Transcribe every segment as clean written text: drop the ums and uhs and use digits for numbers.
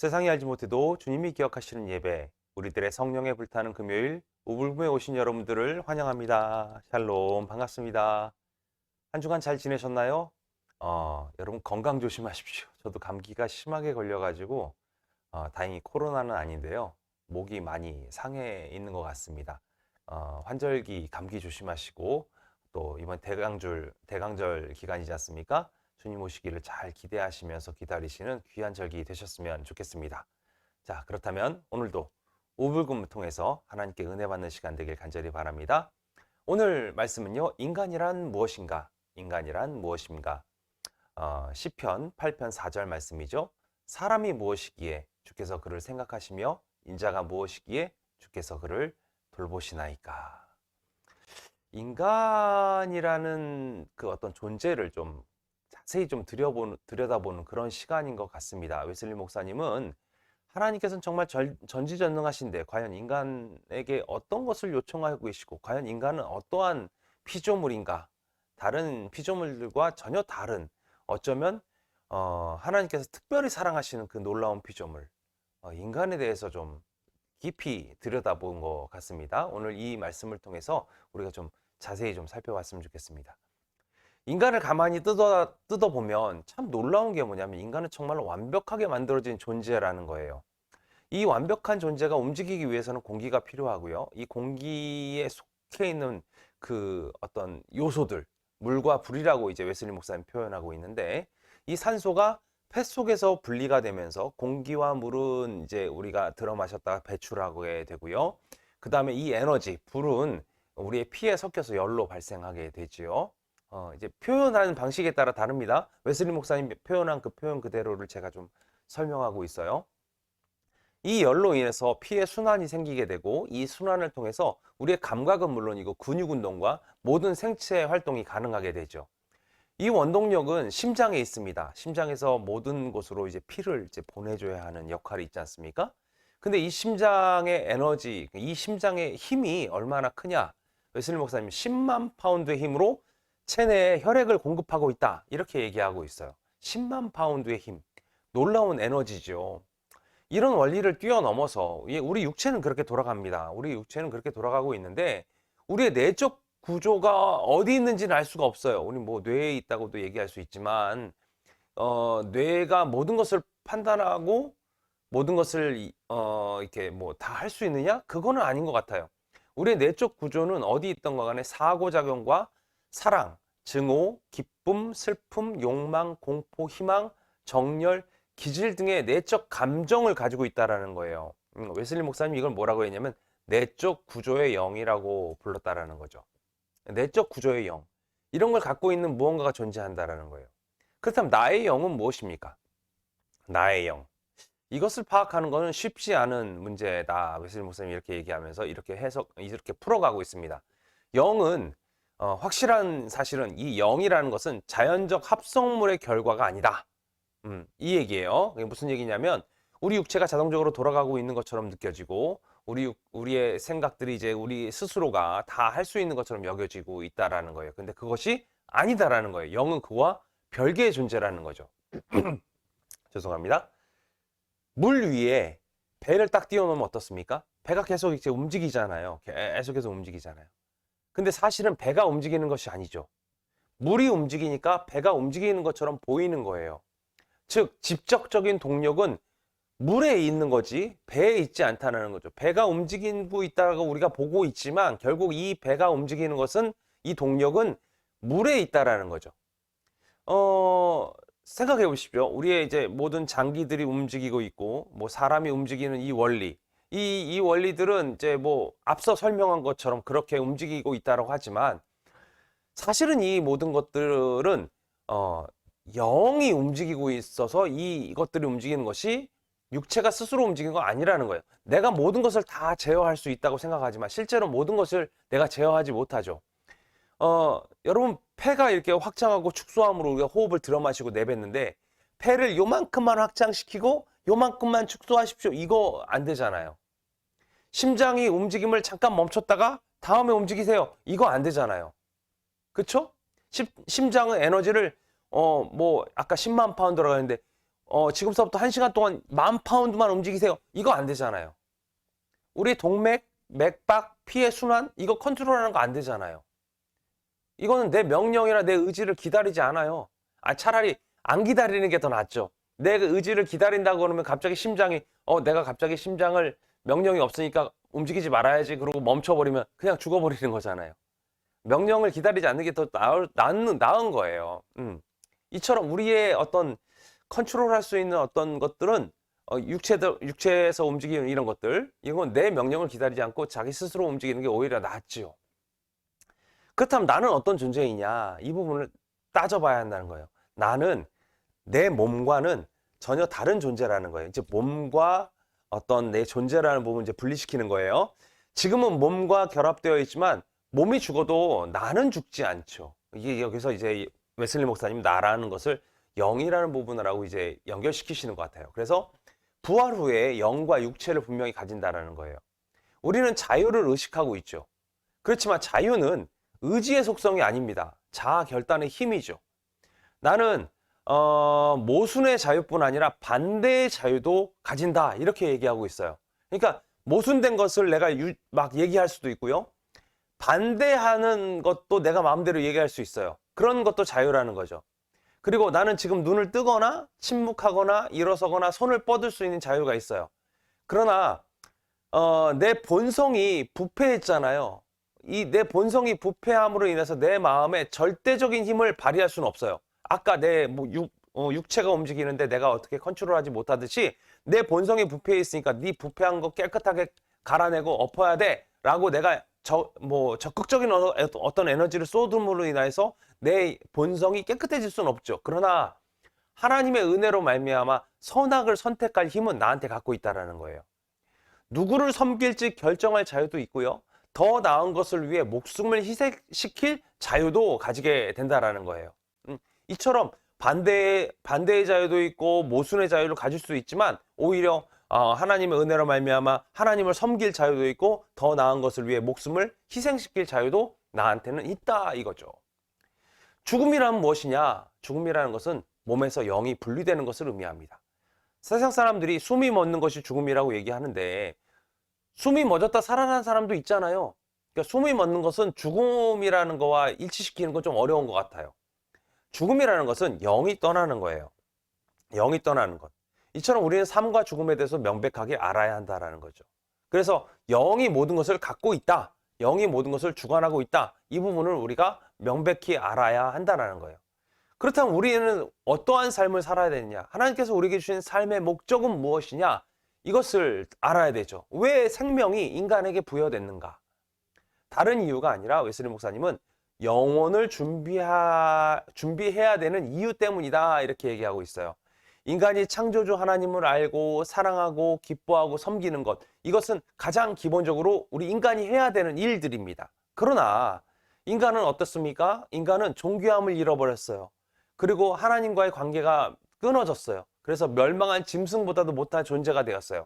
세상이 알지 못해도 주님이 기억하시는 예배, 우리들의 성령에 불타는 금요일, 우불금에 오신 여러분들을 환영합니다. 샬롬, 반갑습니다. 한 주간 잘 지내셨나요? 여러분 건강 조심하십시오. 저도 감기가 심하게 걸려가지고 다행히 코로나는 아닌데요. 목이 많이 상해 있는 것 같습니다. 환절기 감기 조심하시고 또 이번 대강절 기간이지 않습니까? 주님 오시기를 잘 기대하시면서 기다리시는 귀한 절기 되셨으면 좋겠습니다. 자, 그렇다면 오늘도 오불금을 통해서 하나님께 은혜 받는 시간 되길 간절히 바랍니다. 오늘 말씀은요, 인간이란 무엇인가? 인간이란 무엇인가? 시편 8편 4절 말씀이죠. 사람이 무엇이기에 주께서 그를 생각하시며 인자가 무엇이기에 주께서 그를 돌보시나이까. 인간이라는 그 어떤 존재를 좀 자세히 좀 들여다보는 그런 시간인 것 같습니다. 웨슬리 목사님은 하나님께서는 정말 전지전능하신데 과연 인간에게 어떤 것을 요청하고 계시고 과연 인간은 어떠한 피조물인가? 다른 피조물들과 전혀 다른 어쩌면 하나님께서 특별히 사랑하시는 그 놀라운 피조물 인간에 대해서 좀 깊이 들여다본 것 같습니다. 오늘 이 말씀을 통해서 우리가 좀 자세히 좀 살펴봤으면 좋겠습니다. 인간을 가만히 뜯어보면 참 놀라운 게 뭐냐면 인간은 정말 완벽하게 만들어진 존재라는 거예요. 이 완벽한 존재가 움직이기 위해서는 공기가 필요하고요. 이 공기에 속해 있는 그 어떤 요소들, 물과 불이라고 이제 웨슬리 목사님 표현하고 있는데 이 산소가 폐 속에서 분리가 되면서 공기와 물은 이제 우리가 들어 마셨다가 배출하게 되고요. 그 다음에 이 에너지, 불은 우리의 피에 섞여서 열로 발생하게 되지요. 이제 표현하는 방식에 따라 다릅니다. 웨슬리 목사님 표현한 그 표현 그대로를 제가 좀 설명하고 있어요. 이 열로 인해서 피에 순환이 생기게 되고 이 순환을 통해서 우리의 감각은 물론이고 근육 운동과 모든 생체 활동이 가능하게 되죠. 이 원동력은 심장에 있습니다. 심장에서 모든 곳으로 이제 피를 이제 보내줘야 하는 역할이 있지 않습니까? 근데 이 심장의 에너지, 이 심장의 힘이 얼마나 크냐? 웨슬리 목사님 10만 파운드의 힘으로 체내에 혈액을 공급하고 있다. 이렇게 얘기하고 있어요. 10만 파운드의 힘. 놀라운 에너지죠. 이런 원리를 뛰어넘어서 우리 육체는 그렇게 돌아갑니다. 우리 육체는 그렇게 돌아가고 있는데 우리의 내적 구조가 어디 있는지는 알 수가 없어요. 우리 뭐 뇌에 있다고도 얘기할 수 있지만 뇌가 모든 것을 판단하고 모든 것을 이렇게 뭐 다 할 수 있느냐? 그거는 아닌 것 같아요. 우리의 내적 구조는 어디 있던가 간에 상호작용과 사랑, 증오, 기쁨, 슬픔, 욕망, 공포, 희망, 정열, 기질 등의 내적 감정을 가지고 있다라는 거예요. 웨슬리 목사님이 이걸 뭐라고 했냐면 내적 구조의 영이라고 불렀다라는 거죠. 내적 구조의 영. 이런 걸 갖고 있는 무언가가 존재한다라는 거예요. 그렇다면 나의 영은 무엇입니까? 나의 영. 이것을 파악하는 것은 쉽지 않은 문제다. 웨슬리 목사님이 이렇게 얘기하면서 이렇게 풀어가고 있습니다. 영은 확실한 사실은 이 영이라는 것은 자연적 합성물의 결과가 아니다. 이 얘기예요. 이게 무슨 얘기냐면 우리 육체가 자동적으로 돌아가고 있는 것처럼 느껴지고 우리의 생각들이 이제 우리 스스로가 다 할 수 있는 것처럼 여겨지고 있다라는 거예요. 근데 그것이 아니다라는 거예요. 영은 그와 별개의 존재라는 거죠. 죄송합니다. 물 위에 배를 딱 띄워놓으면 어떻습니까? 배가 계속 이제 움직이잖아요. 계속해서 움직이잖아요. 근데 사실은 배가 움직이는 것이 아니죠. 물이 움직이니까 배가 움직이는 것처럼 보이는 거예요. 즉 직접적인 동력은 물에 있는 거지 배에 있지 않다는 거죠. 배가 움직이고 있다고 우리가 보고 있지만 결국 이 배가 움직이는 것은 이 동력은 물에 있다라는 거죠. 생각해 보십시오. 우리의 이제 모든 장기들이 움직이고 있고 뭐 사람이 움직이는 이 원리 이 원리들은 이제 뭐 앞서 설명한 것처럼 그렇게 움직이고 있다고 하지만 사실은 이 모든 것들은 영이 움직이고 있어서 이것들이 움직이는 것이 육체가 스스로 움직이는 건 아니라는 거예요. 내가 모든 것을 다 제어할 수 있다고 생각하지만 실제로 모든 것을 내가 제어하지 못하죠. 여러분 폐가 이렇게 확장하고 축소함으로 우리가 호흡을 들어마시고 내뱉는데 폐를 요만큼만 확장시키고 요만큼만 축소하십시오. 이거 안 되잖아요. 심장이 움직임을 잠깐 멈췄다가 다음에 움직이세요. 이거 안 되잖아요. 그쵸? 심장은 에너지를 뭐 아까 10만 파운드라고 했는데 지금서부터 1시간 동안 10,000파운드만 움직이세요. 이거 안 되잖아요. 우리 동맥, 맥박, 피의 순환 이거 컨트롤하는 거 안 되잖아요. 이거는 내 명령이나 내 의지를 기다리지 않아요. 차라리 안 기다리는 게 더 낫죠. 내 의지를 기다린다고 그러면 갑자기 심장이 내가 갑자기 심장을 명령이 없으니까 움직이지 말아야지 그러고 멈춰버리면 그냥 죽어버리는 거잖아요. 명령을 기다리지 않는 게 더 나은 거예요. 이처럼 우리의 어떤 컨트롤할 수 있는 어떤 것들은 육체에서 움직이는 이런 것들, 이건 내 명령을 기다리지 않고 자기 스스로 움직이는 게 오히려 낫지요. 그렇다면 나는 어떤 존재이냐, 이 부분을 따져봐야 한다는 거예요. 나는 내 몸과는 전혀 다른 존재라는 거예요. 이제 몸과 어떤 내 존재라는 부분을 이제 분리시키는 거예요. 지금은 몸과 결합되어 있지만 몸이 죽어도 나는 죽지 않죠. 이게 여기서 이제 웨슬리 목사님 나라는 것을 영이라는 부분을 하고 이제 연결시키시는 것 같아요. 그래서 부활 후에 영과 육체를 분명히 가진다라는 거예요. 우리는 자유를 의식하고 있죠. 그렇지만 자유는 의지의 속성이 아닙니다. 자아 결단의 힘이죠. 나는 모순의 자유뿐 아니라 반대의 자유도 가진다 이렇게 얘기하고 있어요. 그러니까 모순된 것을 내가 막 얘기할 수도 있고요. 반대하는 것도 내가 마음대로 얘기할 수 있어요. 그런 것도 자유라는 거죠. 그리고 나는 지금 눈을 뜨거나 침묵하거나 일어서거나 손을 뻗을 수 있는 자유가 있어요. 그러나 내 본성이 부패했잖아요. 이 내 본성이 부패함으로 인해서 내 마음에 절대적인 힘을 발휘할 수는 없어요. 아까 내 육체가 움직이는데 내가 어떻게 컨트롤하지 못하듯이 내 본성이 부패해 있으니까 네 부패한 거 깨끗하게 갈아내고 엎어야 돼 라고 내가 적극적인 어떤 에너지를 쏟음으로 인해서 내 본성이 깨끗해질 수는 없죠. 그러나 하나님의 은혜로 말미암아 선악을 선택할 힘은 나한테 갖고 있다는 거예요. 누구를 섬길지 결정할 자유도 있고요. 더 나은 것을 위해 목숨을 희생시킬 자유도 가지게 된다는 거예요. 이처럼 반대의 자유도 있고 모순의 자유를 가질 수 있지만 오히려 하나님의 은혜로 말미암아 하나님을 섬길 자유도 있고 더 나은 것을 위해 목숨을 희생시킬 자유도 나한테는 있다 이거죠. 죽음이란 무엇이냐? 죽음이라는 것은 몸에서 영이 분리되는 것을 의미합니다. 세상 사람들이 숨이 멎는 것이 죽음이라고 얘기하는데 숨이 멎었다 살아난 사람도 있잖아요. 그러니까 숨이 멎는 것은 죽음이라는 거와 일치시키는 건 좀 어려운 것 같아요. 죽음이라는 것은 영이 떠나는 거예요. 영이 떠나는 것. 이처럼 우리는 삶과 죽음에 대해서 명백하게 알아야 한다는 거죠. 그래서 영이 모든 것을 갖고 있다. 영이 모든 것을 주관하고 있다. 이 부분을 우리가 명백히 알아야 한다는 거예요. 그렇다면 우리는 어떠한 삶을 살아야 되느냐? 하나님께서 우리에게 주신 삶의 목적은 무엇이냐? 이것을 알아야 되죠. 왜 생명이 인간에게 부여됐는가? 다른 이유가 아니라 웨슬리 목사님은 영혼을 준비해야 되는 이유 때문이다 이렇게 얘기하고 있어요. 인간이 창조주 하나님을 알고 사랑하고 기뻐하고 섬기는 것, 이것은 가장 기본적으로 우리 인간이 해야 되는 일들입니다. 그러나 인간은 어떻습니까? 인간은 존귀함을 잃어버렸어요. 그리고 하나님과의 관계가 끊어졌어요. 그래서 멸망한 짐승보다도 못한 존재가 되었어요.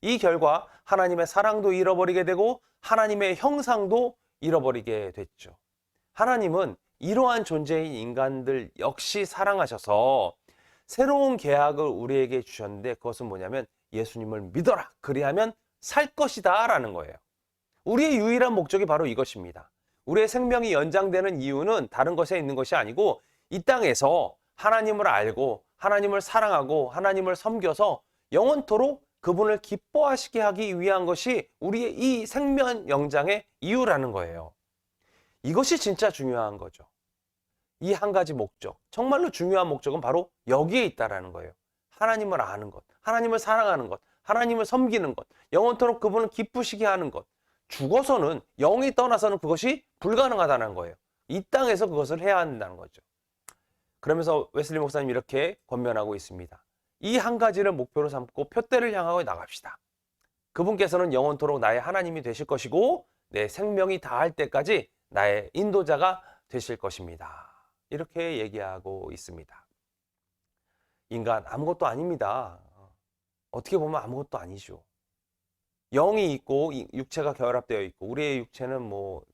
이 결과 하나님의 사랑도 잃어버리게 되고 하나님의 형상도 잃어버리게 됐죠. 하나님은 이러한 존재인 인간들 역시 사랑하셔서 새로운 계약을 우리에게 주셨는데 그것은 뭐냐면 예수님을 믿어라. 그리하면 살 것이다 라는 거예요. 우리의 유일한 목적이 바로 이것입니다. 우리의 생명이 연장되는 이유는 다른 것에 있는 것이 아니고 이 땅에서 하나님을 알고 하나님을 사랑하고 하나님을 섬겨서 영원토록 그분을 기뻐하시게 하기 위한 것이 우리의 이 생명 연장의 이유라는 거예요. 이것이 진짜 중요한 거죠. 이 한 가지 목적, 정말로 중요한 목적은 바로 여기에 있다라는 거예요. 하나님을 아는 것, 하나님을 사랑하는 것, 하나님을 섬기는 것, 영원토록 그분을 기쁘시게 하는 것. 죽어서는 영이 떠나서는 그것이 불가능하다는 거예요. 이 땅에서 그것을 해야 한다는 거죠. 그러면서 웨슬리 목사님 이렇게 권면하고 있습니다. 이 한 가지를 목표로 삼고 표대를 향하고 나갑시다. 그분께서는 영원토록 나의 하나님이 되실 것이고 내 생명이 다할 때까지 나의 인도자가 되실 것입니다. 이렇게 얘기하고 있습니다. 인간 아무것도 아닙니다. 어떻게 보면 아무것도 아니죠. 영이 있고 육체가 결합되어 있고 우리의 육체는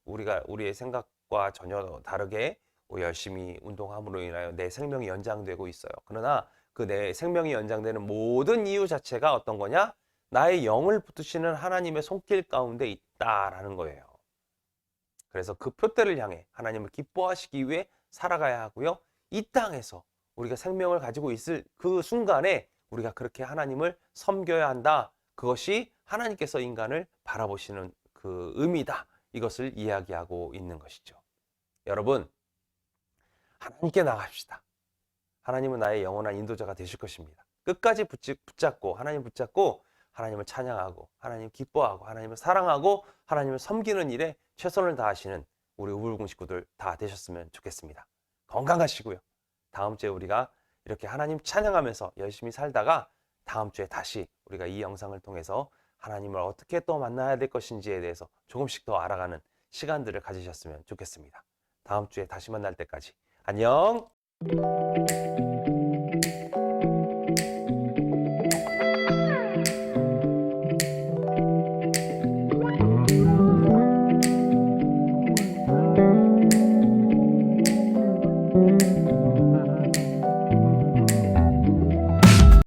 우리의 생각과 전혀 다르게 열심히 운동함으로 인하여 내 생명이 연장되고 있어요. 그러나 그 내 생명이 연장되는 모든 이유 자체가 어떤 거냐? 나의 영을 붙드시는 하나님의 손길 가운데 있다라는 거예요. 그래서 그 표대를 향해 하나님을 기뻐하시기 위해 살아가야 하고요. 이 땅에서 우리가 생명을 가지고 있을 그 순간에 우리가 그렇게 하나님을 섬겨야 한다. 그것이 하나님께서 인간을 바라보시는 그 의미다. 이것을 이야기하고 있는 것이죠. 여러분, 하나님께 나갑시다. 하나님은 나의 영원한 인도자가 되실 것입니다. 끝까지 붙잡고 하나님 붙잡고 하나님을 찬양하고 하나님 기뻐하고 하나님을 사랑하고 하나님을 섬기는 일에 최선을 다하시는 우리 우불공 식구들 다 되셨으면 좋겠습니다. 건강하시고요. 다음 주에 우리가 이렇게 하나님 찬양하면서 열심히 살다가 다음 주에 다시 우리가 이 영상을 통해서 하나님을 어떻게 또 만나야 될 것인지에 대해서 조금씩 더 알아가는 시간들을 가지셨으면 좋겠습니다. 다음 주에 다시 만날 때까지 안녕.